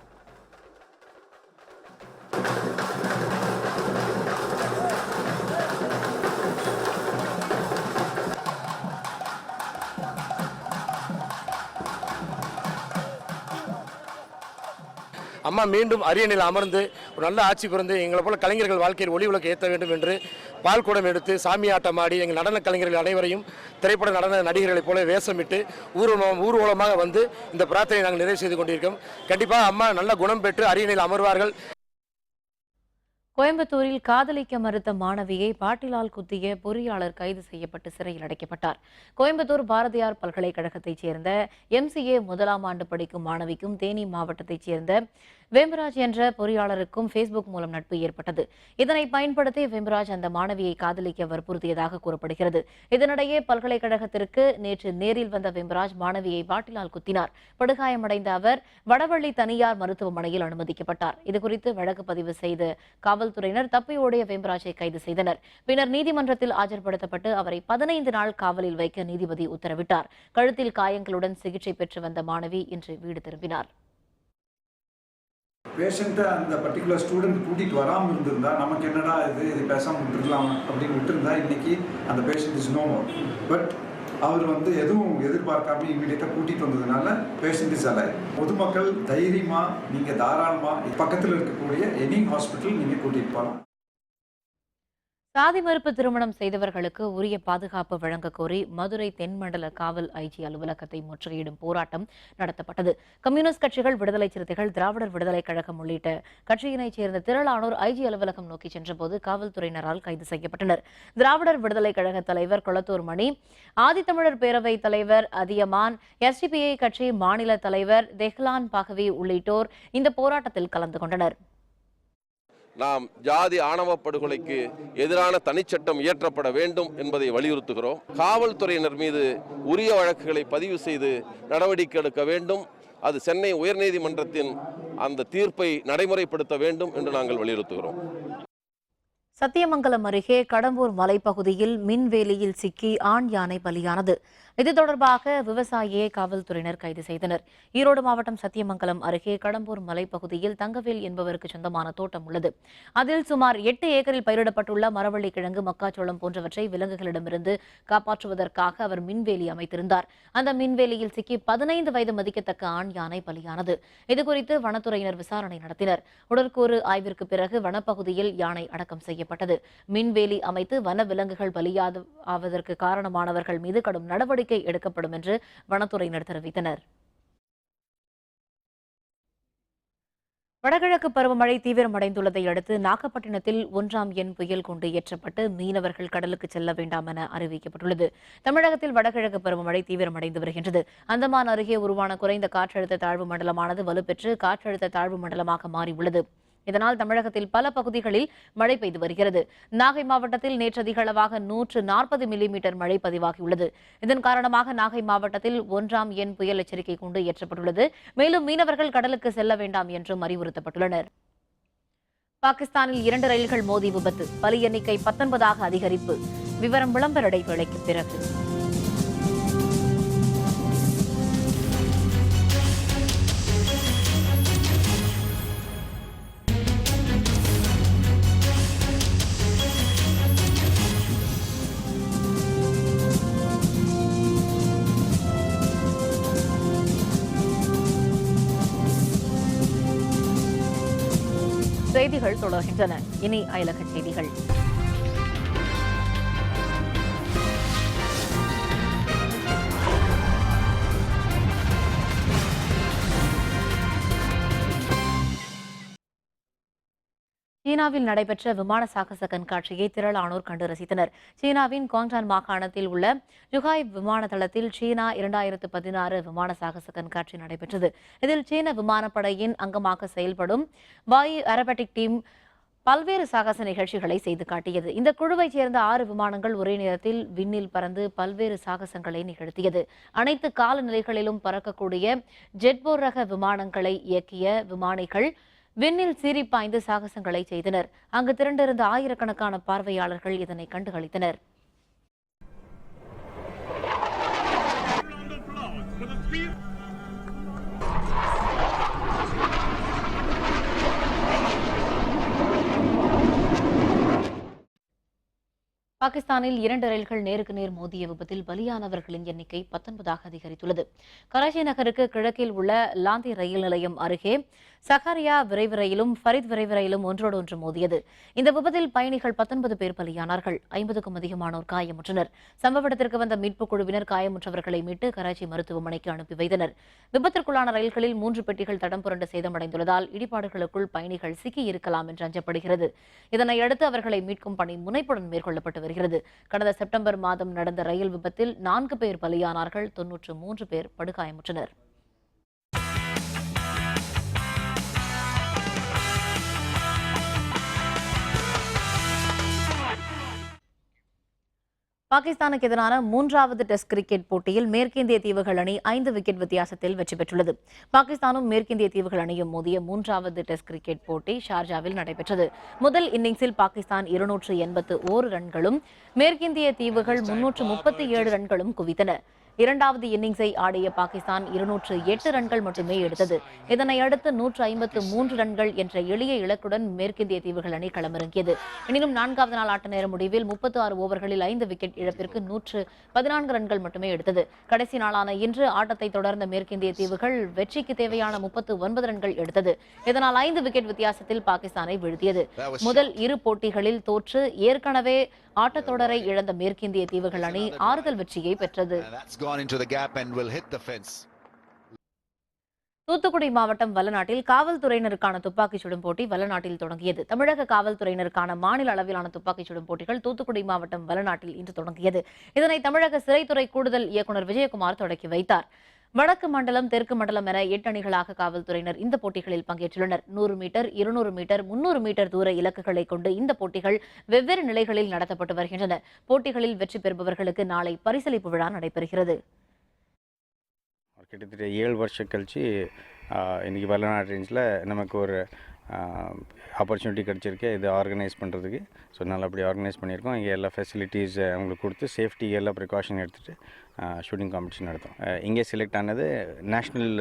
அம்மா மீண்டும் அரியணையில் அமர்ந்து ஒரு நல்ல ஆட்சி புரிந்து எங்களை போல கலைஞர்கள் வாழ்க்கையில் ஒளி விளக்கு ஏற்ற வேண்டும் என்று பால்குடம் எடுத்து சாமியாட்டம் ஆடி எங்கள் நடன கலைஞர்கள் அனைவரையும் திரைப்பட நடன நடிகர்களைப் போல வேஷமிட்டு ஊர்வலமாக வந்து இந்த பிரார்த்தனை நாங்கள் நிறைவு செய்து கொண்டிருக்கோம். கண்டிப்பாக அம்மா நல்ல குணம் பெற்று அரியணையில் அமர்வார்கள். கோயம்புத்தூரில் காதலிக்க மறுத்த மாணவியை பாட்டிலால் குத்திய பொறியாளர் கைது செய்யப்பட்டு சிறையில் அடைக்கப்பட்டார். கோயம்புத்தூர் பாரதியார் பல்கலைக்கழகத்தைச் சேர்ந்த MCA முதலாம் ஆண்டு படிக்கும் மாணவிக்கும் தேனி மாவட்டத்தைச் சேர்ந்த வேம்பராஜ் என்ற பொறியாளருக்கும் ஃபேஸ்புக் மூலம் நட்பு ஏற்பட்டது. இதனை பயன்படுத்தி வேம்பராஜ் அந்த மாணவியை காதலிக்க வற்புறுத்தியதாக கூறப்படுகிறது. இதனிடையே பல்கலைக்கழகத்திற்கு நேற்று நேரில் வந்த வேம்பராஜ் மாணவியை பாட்டிலால் குத்தினார். படுகாயமடைந்த அவர் வடவள்ளி தனியார் மருத்துவமனையில் அனுமதிக்கப்பட்டார். இதுகுறித்து வழக்கு பதிவு செய்த காவல்துறையினர் தப்பியோடிய வேம்பராஜை கைது செய்தனர். பின்னர் நீதிமன்றத்தில் ஆஜர்படுத்தப்பட்டு அவரை 15 நாள் காவலில் வைக்க நீதிபதி உத்தரவிட்டார். கழுத்தில் காயங்களுடன் சிகிச்சை பெற்று வந்த மாணவி இன்று வீடு திரும்பினார். பேஷண்ட்டை அந்த பர்டிகுலர் ஸ்டூடெண்ட் கூட்டிகிட்டு வராமல் இருந்திருந்தா நமக்கு என்னடா இது பேசாமல் விட்டுருக்கலாம் அப்படின்னு விட்டுருந்தா இன்னைக்கு அந்த patient is no more. But அவர் வந்து எதுவும் எதிர்பார்க்காம இமீடியட்டாக கூட்டிகிட்டு வந்ததுனால பேஷண்ட் இஸ் அலைவ். பொதுமக்கள் தைரியமாக நீங்கள் தாராளமாக பக்கத்தில் இருக்கக்கூடிய எனி ஹாஸ்பிட்டல் நீங்கள் கூட்டிகிட்டு போகலாம். சாதி மறுப்பு திருமணம் செய்தவர்களுக்கு உரிய பாதுகாப்பு வழங்க கோரி மதுரை தென்மண்டல காவல் IG அலுவலகத்தை முற்றுகையிடும் போராட்டம் நடத்தப்பட்டது. கம்யூனிஸ்ட் கட்சிகள், விடுதலை சிறுத்தைகள், திராவிடர் விடுதலை கழகம் உள்ளிட்ட கட்சியினைச் சேர்ந்த திரளானோர் IG அலுவலகம் நோக்கி சென்றபோது காவல்துறையினரால் கைது செய்யப்பட்டனர். திராவிடர் விடுதலை கழக தலைவர் கொளத்தூர் மணி, ஆதித்தமிழர் பேரவை தலைவர் அதியமான், SDPI கட்சி மாநில தலைவர் தெஹ்லான் பகவி உள்ளிட்டோர் இந்த போராட்டத்தில் கலந்து கொண்டனர். நாம் ஜாதி ஆணவ படுகொலைக்கு எதிரான தனிச்சட்டம் இயற்றப்பட வேண்டும் என்பதை வலியுறுத்துகிறோம். காவல்துறையினர் மீது உரிய வழக்குகளை பதிவு செய்து நடவடிக்கை எடுக்க வேண்டும். அது சென்னை உயர்நீதிமன்றத்தின் அந்த தீர்ப்பை நடைமுறைப்படுத்த வேண்டும் என்று நாங்கள் வலியுறுத்துகிறோம். சத்தியமங்கலம் அருகே கடம்பூர் மலைப்பகுதியில் மின்வேலியில் சிக்கி ஆண் யானை பலியானது. இது தொடர்பாக விவசாயியை காவல்துறையினர் கைது செய்தனர். ஈரோடு மாவட்டம் சத்தியமங்கலம் அருகே கடம்பூர் மலைப்பகுதியில் தங்கவேல் என்பவருக்கு சொந்தமான தோட்டம் உள்ளது. அதில் சுமார் 8 ஏக்கரில் பயிரிடப்பட்டுள்ள மரவள்ளி கிழங்கு, மக்காச்சோளம் போன்றவற்றை விலங்குகளிடமிருந்து காப்பாற்றுவதற்காக அவர் மின்வேலி அமைத்திருந்தார். அந்த மின்வேலியில் சிக்கி 15 வயது மதிக்கத்தக்க ஆண் யானை பலியானது. இதுகுறித்து வனத்துறையினர் விசாரணை நடத்தினர். உடற்கூறு ஆய்விற்கு பிறகு வனப்பகுதியில் யானை அடக்கம் செய்யப்பட்டது. மின்வேலி அமைத்து வன விலங்குகள் பலியாவதற்கு காரணமானவர்கள் மீது கடும் நடவடிக்கை எடுக்கப்படும் என்று வனத்துறையினர் தெரிவித்தனர். வடகிழக்கு பருவமழை தீவிரமடைந்துள்ளதை அடுத்து நாகப்பட்டினத்தில் 1ஆம் எண் புயல் கொண்டு ஏற்றப்பட்டு மீனவர்கள் கடலுக்கு செல்ல வேண்டாம் என அறிவிக்கப்பட்டுள்ளது. தமிழகத்தில் வடகிழக்கு பருவமழை தீவிரமடைந்து வருகின்றது. அந்தமான் அருகே உருவான குறைந்த காற்றழுத்த தாழ்வு மண்டலமானது வலுப்பெற்று காற்றழுத்த தாழ்வு மண்டலமாக மாறியுள்ளது. இதனால் தமிழகத்தில் பல பகுதிகளில் மழை பெய்து வருகிறது. நாகை மாவட்டத்தில் நேற்று அதிக அளவாக 140 மில்லிமீட்டர் மழை பதிவாகியுள்ளது. இதன் காரணமாக நாகை மாவட்டத்தில் 1ஆம் எண் புயல் எச்சரிக்கை கொண்டு ஏற்றப்பட்டுள்ளது. மேலும் மீனவர்கள் கடலுக்கு செல்ல வேண்டாம் என்றும் அறிவுறுத்தப்பட்டுள்ளனர். பாகிஸ்தானில் 2 ரயில்கள் மோதி விபத்து, பலி எண்ணிக்கை 19ஆக அதிகரிப்பு. விவரம் விளம்பர இடைவேளைக்கு பிறகு. செய்திகள் தொடர்கின்றன. இனி அயலக செய்திகள். சீனாவில் நடைபெற்ற விமான சாகச கண்காட்சியை திரளானோர் கண்டு ரசித்தனர். சீனாவின் குவாங்டான் மாகாணத்தில் உள்ள ஜுகாய் விமான தளத்தில் சீனா 2016 விமான சாகச கண்காட்சி நடைபெற்றது. இதில் சீன விமானப்படையின் அங்கமாக செயல்படும் வாயு ஏரோபேட்டிக் டீம் பல்வேறு சாகச நிகழ்ச்சிகளை செய்து காட்டியது. இந்த குழுவைச் சேர்ந்த 6 விமானங்கள் ஒரே நேரத்தில் விண்ணில் பறந்து பல்வேறு சாகசங்களை நிகழ்த்தியது. அனைத்து காலநிலைகளிலும் பறக்கக்கூடிய ஜெட்போர் ரக விமானங்களை இயக்கிய விமானிகள் விண்ணில் சீறி பாய்ந்து சாகசங்களை செய்தனர். அங்கு திரண்டிருந்த ஆயிரக்கணக்கான பார்வையாளர்கள் இதனை கண்டுகளித்தனர். பாகிஸ்தானில் 2 ரயில்கள் நேருக்கு நேர் மோதிய விபத்தில் பலியானவர்களின் எண்ணிக்கை 19ஆக அதிகரித்துள்ளது. கராச்சி நகருக்கு கிழக்கில் உள்ள லாந்தி ரயில் நிலையம் அருகே சஹாரியா விரைவு ரயிலும் ஃபரித் விரைவு ரயிலும் ஒன்றோடொன்று மோதியது. இந்த விபத்தில் பயணிகள் 19 பேர் பலியானார்கள். 50க்கும் அதிகமானோர் காயமுற்றனர். சம்பவ இடத்திற்கு வந்த மீட்புக் குழுவினர் காயமுற்றவர்களை மீட்டு கராச்சி மருத்துவமனைக்கு அனுப்பி வைத்தனர். விபத்திற்குள்ளான ரயில்களில் 3 பெட்டிகள் தடம் புரண்டு சேதமடைந்துள்ளதால் இடிபாடுகளுக்குள் பயணிகள் சிக்கி இருக்கலாம் என்று அஞ்சப்படுகிறது. இதனையடுத்து அவர்களை மீட்கும் பணி முனைப்புடன் மேற்கொள்ளப்பட்டு வருகிறது. கடந்த செப்டம்பர் மாதம் நடந்த ரயில் விபத்தில் 4 பேர் பலியானார்கள். 93 பேர் படுகாயமுற்றனர். பாகிஸ்தானுக்கு எதிரான 3வது டெஸ்ட் கிரிக்கெட் போட்டியில் மேற்கிந்திய தீவுகள் அணி 5 விக்கெட் வித்தியாசத்தில் வெற்றி பெற்றுள்ளது. பாகிஸ்தானும் மேற்கிந்திய தீவுகள் அணியும் மோதிய 3வது டெஸ்ட் கிரிக்கெட் போட்டி ஷார்ஜாவில் நடைபெற்றது. முதல் இன்னிங்ஸில் பாகிஸ்தான் 281 ரன்களும் மேற்கிந்திய தீவுகள் 337 ரன்களும் குவித்தன. இரண்டாவது இன்னிங்ஸை ஆடிய பாகிஸ்தான் 208 ரன்கள் மட்டுமே எடுத்தது. இதனையடுத்து 153 ரன்கள் என்ற எளிய இலக்குடன் மேற்கிந்திய தீவுகள் அணி களமிறங்கியது. எனினும் 4வது நாள் ஆட்ட நேர முடிவில் 36 ஓவர்களில் 5 விக்கெட் இழப்பிற்கு 114 ரன்கள் மட்டுமே எடுத்தது. கடைசி நாளான இன்று ஆட்டத்தை தொடர்ந்த மேற்கிந்திய தீவுகள் வெற்றிக்கு தேவையான 39 ரன்கள் எடுத்தது. இதனால் 5 விக்கெட் வித்தியாசத்தில் பாகிஸ்தானை வீழ்த்தியது. முதல் 2 போட்டிகளில் தோற்று ஏற்கனவே ஆட்டத்தொடரை இழந்த மேற்கிந்திய தீவுகள் அணி ஆறுதல் வெற்றியை பெற்றது. தூத்துக்குடி மாவட்டம் வல்லநாட்டில் காவல்துறையினருக்கான துப்பாக்கிச் சுடும் போட்டி வல்லநாட்டில் தொடங்கியது. தமிழக காவல்துறையினருக்கான மாநில அளவிலான துப்பாக்கிச் சுடும் போட்டிகள் தூத்துக்குடி மாவட்டம் வல்லநாட்டில் இன்று தொடங்கியது. இதனை தமிழக சிறைத்துறை கூடுதல் இயக்குநர் விஜயகுமார் தொடங்கி வைத்தார். வடக்கு மண்டலம், தெற்கு மண்டலம் என 8 அணிகளாக காவல்துறையினர் இந்த போட்டிகளில் பங்கேற்றுள்ளனர். 100 மீட்டர், 200 மீட்டர், 300 மீட்டர் தூர இலக்குகளை கொண்டு இந்த போட்டிகள் வெவ்வேறு நிலைகளில் நடத்தப்பட்டு வருகின்றன. போட்டிகளில் வெற்றி பெறுபவர்களுக்கு நாளை பரிசளிப்பு விழா நடைபெறுகிறது. கிட்டத்தட்ட 7 வருஷம் கழிச்சு இன்றைக்கி வல்லநாடு ரேஞ்சில் நமக்கு ஒரு ஆப்பர்ச்சுனிட்டி கிடச்சிருக்கு இது ஆர்கனைஸ் பண்ணுறதுக்கு. ஸோ நல்லபடி ஆர்கனைஸ் பண்ணியிருக்கோம். இங்கே எல்லா ஃபெசிலிட்டிஸ் அவங்களுக்கு கொடுத்து சேஃப்டி எல்லா ப்ரிகாஷன் எடுத்துகிட்டு ஷூட்டிங் காம்படிஷன் நடத்தும். இங்கே செலக்ட் ஆனது நேஷ்னல்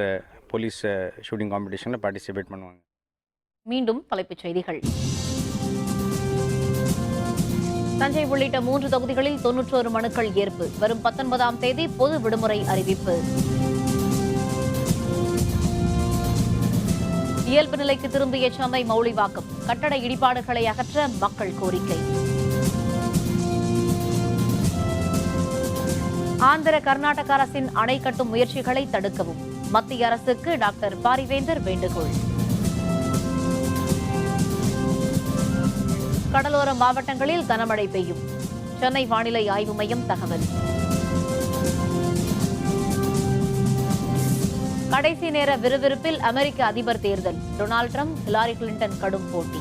போலீஸ் ஷூட்டிங் காம்படிஷனில் பார்ட்டிசிபேட் பண்ணுவாங்க. மீண்டும் தலைப்புச் செய்திகள். தஞ்சை உள்ளிட்ட 3 தொகுதிகளில் 91 மனுக்கள் ஏற்பு. வரும் 19ஆம் தேதி பொது விடுமுறை அறிவிப்பு. இயல்பு நிலைக்கு திரும்பிய சென்னை மௌலிவாக்கம். கட்டட இடிபாடுகளை அகற்ற மக்கள் கோரிக்கை. ஆந்திர கர்நாடக அரசின் அணை கட்டும் முயற்சிகளை தடுக்கவும் மத்திய அரசுக்கு டாக்டர் பாரிவேந்தர் வேண்டுகோள். கடலோர மாவட்டங்களில் கனமழை பெய்யும். சென்னை வானிலை ஆய்வு மையம் தகவல். கடைசி நேர விறுவிறுப்பில் அமெரிக்க அதிபர் தேர்தல். டொனால்டு டிரம்ப், ஹிலாரி கிளின்டன் கடும் போட்டி.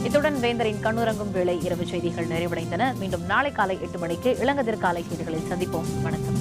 இத்துடன் வேந்தரின் கண்ணுறங்கும் வேளை இரவு செய்திகள் நிறைவடைந்தன. மீண்டும் நாளை காலை 8 மணிக்கு இளங்கதிர் காலை செய்திகளில் சந்திப்போம். வணக்கம்.